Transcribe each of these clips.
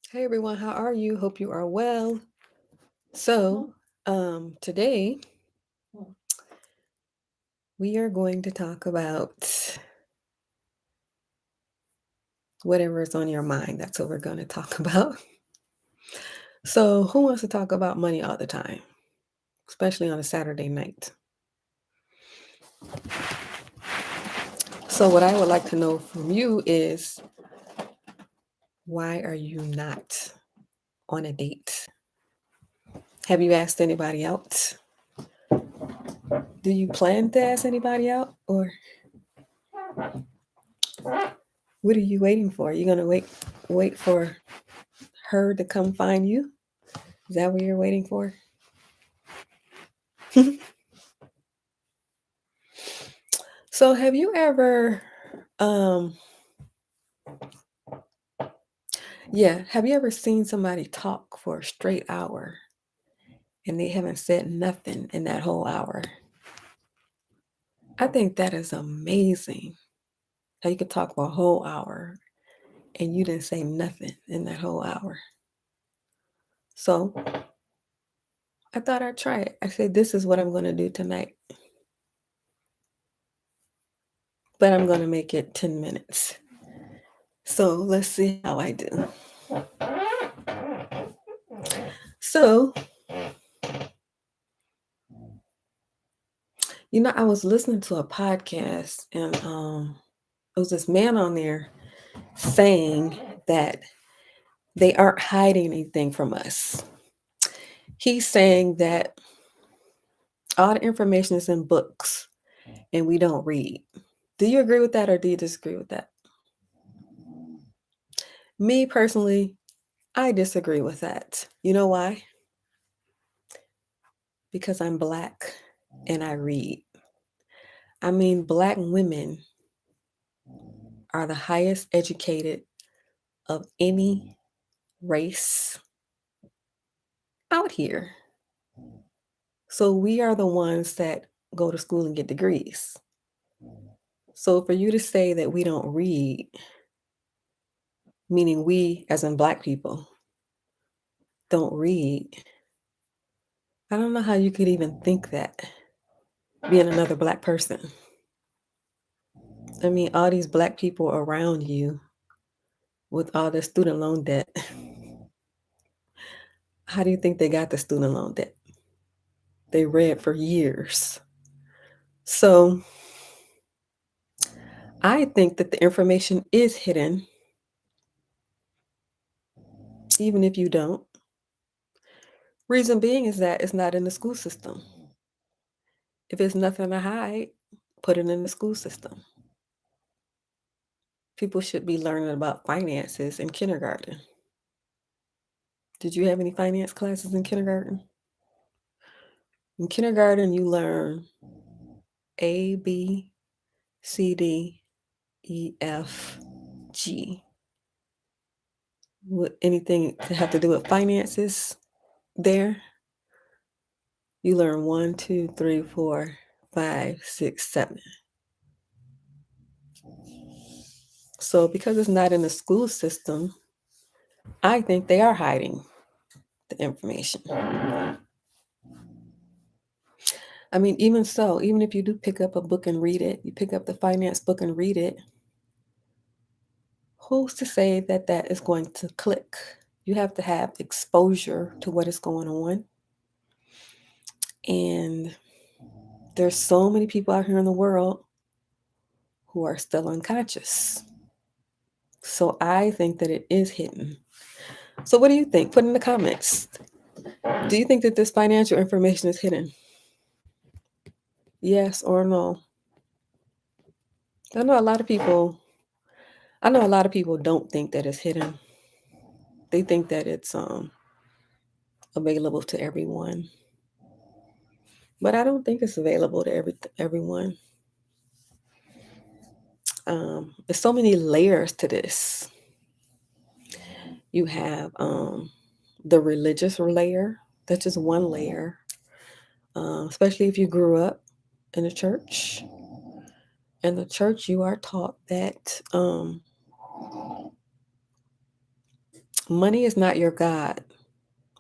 Hey everyone, how are you? Hope you are well. So, today we are going to talk about whatever is on your mind. That's what we're going to talk about. So, who wants to talk about money all the time, especially on a Saturday night? So, what I would like to know from you is why are you not on a date? Have you asked anybody out? Do you plan to ask anybody out, or what are you waiting for? Are you going to wait for her to come find you? Is that what you're waiting for? So have you ever um have you ever seen somebody talk for a straight hour and they haven't said nothing in that whole hour? I think that is amazing. How you could talk for a whole hour and you didn't say nothing in that whole hour. So I thought I'd try it. I said this is what I'm gonna do tonight. But I'm gonna make it 10 minutes. So let's see how I do. So, I was listening to a podcast and there was this man on there saying that they aren't hiding anything from us. He's saying that all the information is in books and we don't read. Do you agree with that or do you disagree with that? Me personally, I disagree with that. You know why? Because I'm black and I read. I mean, black women are the highest educated of any race out here. So we are the ones that go to school and get degrees. So for you to say that we don't read, meaning we, as in black people, don't read, I don't know how you could even think that, being another black person. I mean, all these black people around you with all their student loan debt, how do you think they got the student loan debt? They read for years. So I think that the information is hidden, even if you don't. Reason being is that it's not in the school system. If it's nothing to hide, put it in the school system. People should be learning about finances in kindergarten. Did you have any finance classes in kindergarten? In kindergarten, you learn A, B, C, D, E, F, G. With anything to have to do with finances there, you learn 1, 2, 3, 4, 5, 6, 7. So because it's not in the school system, I think they are hiding the information. I mean, even so, even if you do pick up a book and read it, you pick up the finance book and read it, who's to say that that is going to click? You have to have exposure to what is going on. And there's so many people out here in the world who are still unconscious. So I think that it is hidden. So what do you think? Put in the comments. Do you think that this financial information is hidden? Yes or no? I know a lot of people I know a lot of people don't think that it's hidden. They think that it's available to everyone. But I don't think it's available to everyone. There's so many layers to this. You have the religious layer. That's just one layer. Especially if you grew up in a church. In the church, you are taught that Money is not your God.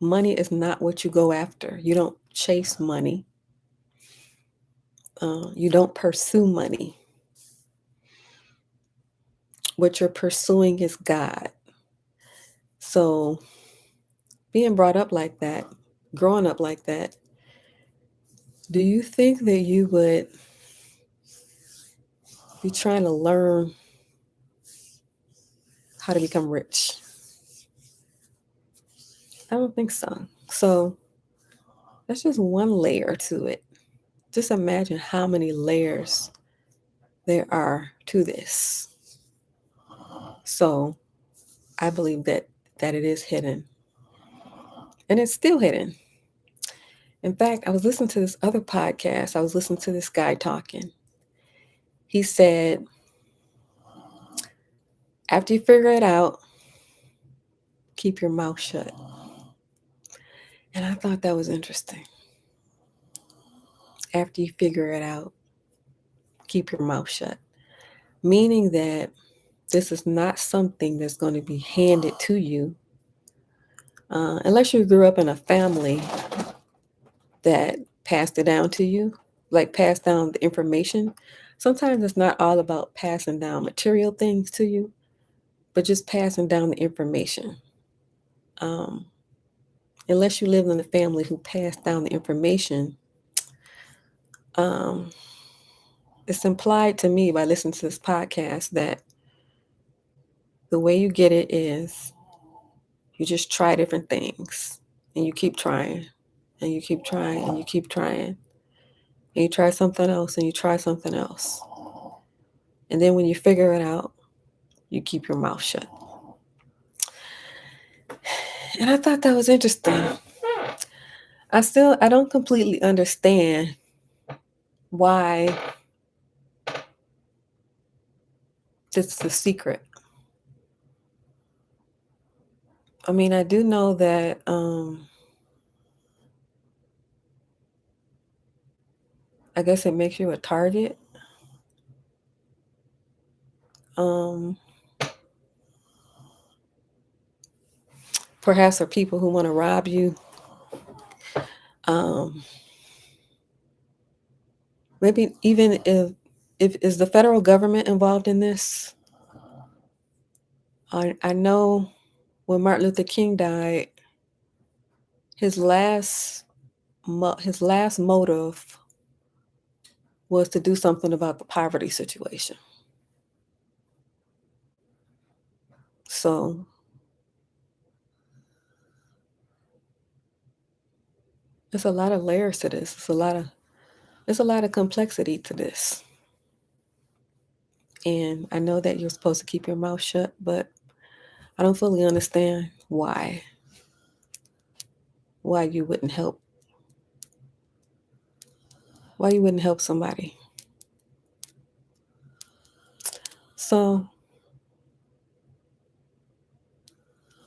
Money is not what you go after. You don't chase money. You don't pursue money. What you're pursuing is God. So, being brought up like that, growing up like that, do you think that you would be trying to learn how to become rich? I don't think so. So, that's just one layer to it. Just imagine how many layers there are to this. So, I believe that it is hidden. And it's still hidden. In fact, I was listening to this other podcast. I was listening to this guy talking. He said, after you figure it out, keep your mouth shut. And I thought that was interesting. After you figure it out, keep your mouth shut. Meaning that this is not something that's going to be handed to you unless you grew up in a family that passed it down to you, like passed down the information. Sometimes it's not all about passing down material things to you, but just passing down the information. Um, Unless you live in a family who passed down the information, um, it's implied to me by listening to this podcast that the way you get it is you just try different things and you keep trying and you keep trying and you keep trying. And you try something else and you try something else. And then when you figure it out, you keep your mouth shut. And I thought that was interesting. I don't completely understand why this is a secret. I mean, I do know that I guess it makes you a target. Um, Perhaps for people who want to rob you. Um, Maybe even if is the federal government involved in this? I know when Martin Luther King died, his last motive was to do something about the poverty situation. So there's a lot of layers to this. There's a lot of complexity to this. And I know that you're supposed to keep your mouth shut, but I don't fully understand why you wouldn't help. Why you wouldn't help somebody. So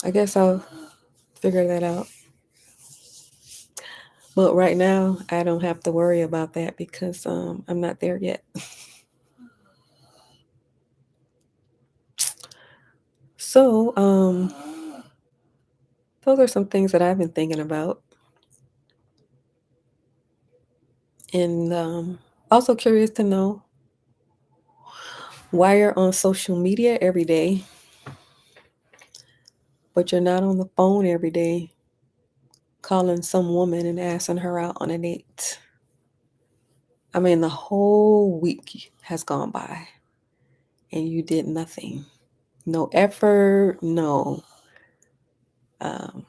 I guess I'll figure that out. But right now, I don't have to worry about that because I'm not there yet. So those are some things that I've been thinking about. And also curious to know why you're on social media every day, but you're not on the phone every day calling some woman and asking her out on a date. I mean, the whole week has gone by and you did nothing. No effort, no. And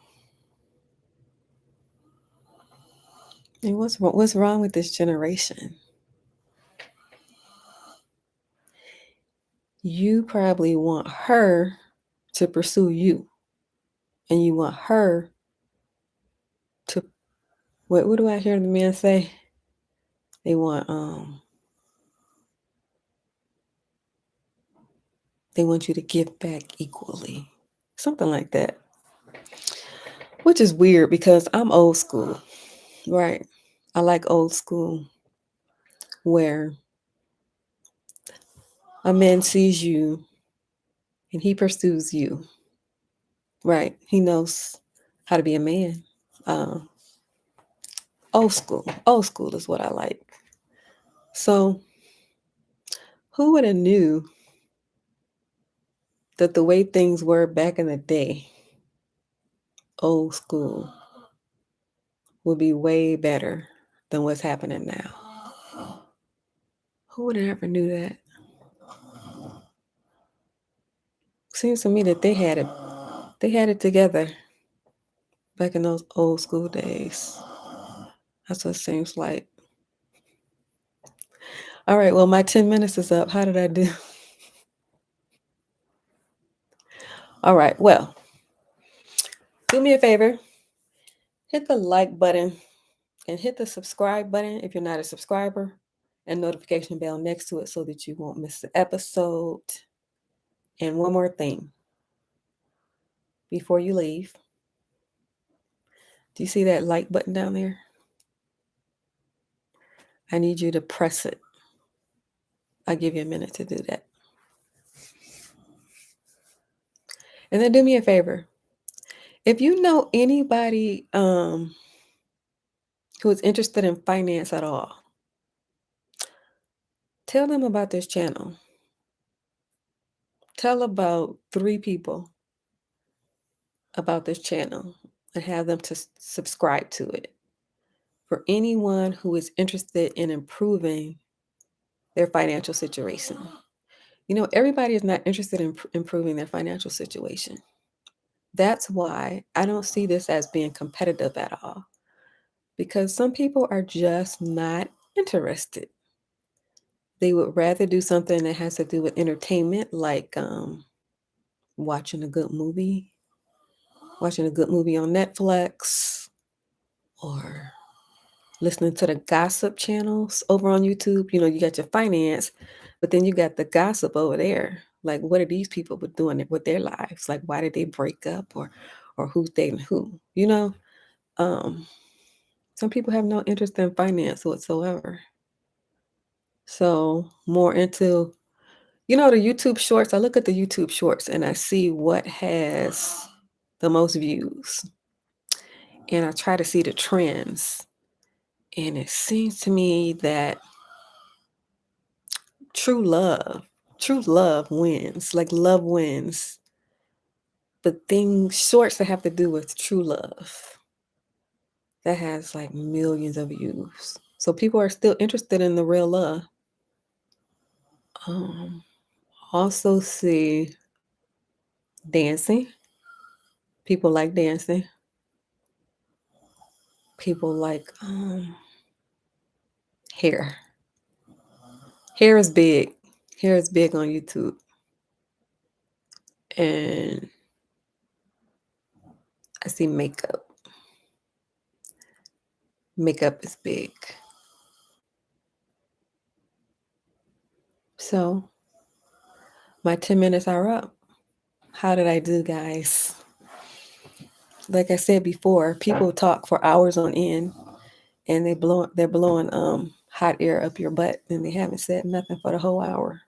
what's wrong with this generation? You probably want her to pursue you, and you want her to what do I hear the man say? They want you to give back equally. Something like that. Which is weird because I'm old school, right? I like old school where a man sees you and he pursues you. Right. He knows how to be a man. Um, old school. Old school is what I like. So, who would have knew that the way things were back in the day, old school, would be way better than what's happening now? Who would have ever knew that? Seems to me that they had it together back in those old school days. That's what it seems like. All right, well, my 10 minutes is up. How did I do? All right, well, do me a favor, hit the like button and hit the subscribe button if you're not a subscriber, and notification bell next to it so that you won't miss the episode. And one more thing before you leave. Do you see that like button down there? I need you to press it. I'll give you a minute to do that. And then do me a favor. If you know anybody who is interested in finance at all, tell them about this channel. Tell about 3 people about this channel and have them to subscribe to it. For anyone who is interested in improving their financial situation. You know, everybody is not interested in improving their financial situation. That's why I don't see this as being competitive at all, because some people are just not interested. They would rather do something that has to do with entertainment, like watching a good movie, on Netflix, or listening to the gossip channels over on YouTube. You know, you got your finance, but then you got the gossip over there. Like, what are these people doing with their lives? Like, why did they break up, or who's dating who? You know, some people have no interest in finance whatsoever. So more into, the YouTube shorts. I look at the YouTube shorts and I see what has the most views, and I try to see the trends. And it seems to me that true love wins. Like, love wins. But things, shorts that have to do with true love, that has like millions of views. So people are still interested in the real love. Also see dancing. People like dancing. People like hair. Hair is big. Hair is big on YouTube. And I see makeup. Makeup is big. So my 10 minutes are up. How did I do, guys? Like I said before, people talk for hours on end, and they're blowing hot air up your butt, and they haven't said nothing for the whole hour.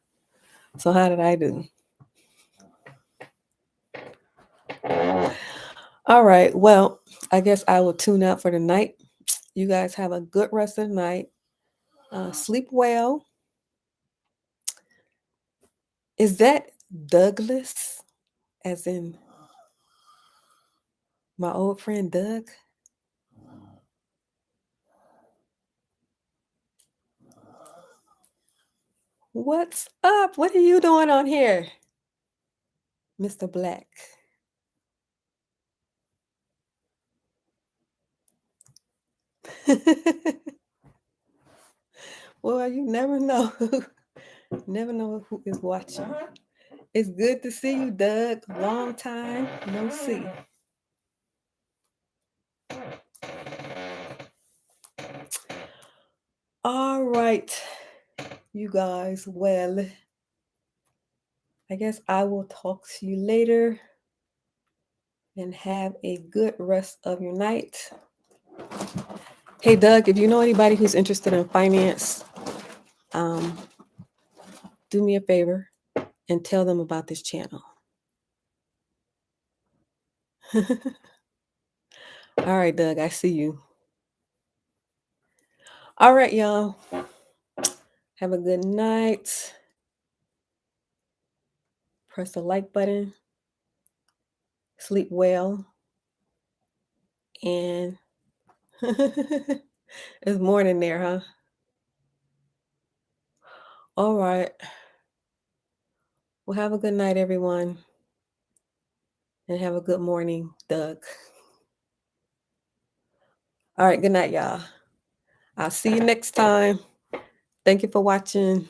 So how did I do? All right. Well, I guess I will tune out for the night. You guys have a good rest of the night. Sleep well. Is that Douglas, as in my old friend Doug? What's up? What are you doing on here, Mr. Black? Well, you never know. Never know who is watching. It's good to see you, Doug. Long time no see. All right, you guys. Well, I guess I will talk to you later, and have a good rest of your night. Hey, Doug, if you know anybody who's interested in finance, do me a favor and tell them about this channel. All right, Doug, I see you. All right, y'all. Have a good night. Press the like button. Sleep well. And it's morning there, huh? All right. Well, have a good night, everyone. And have a good morning, Doug. All right, good night, y'all. I'll see you next time. Thank you for watching.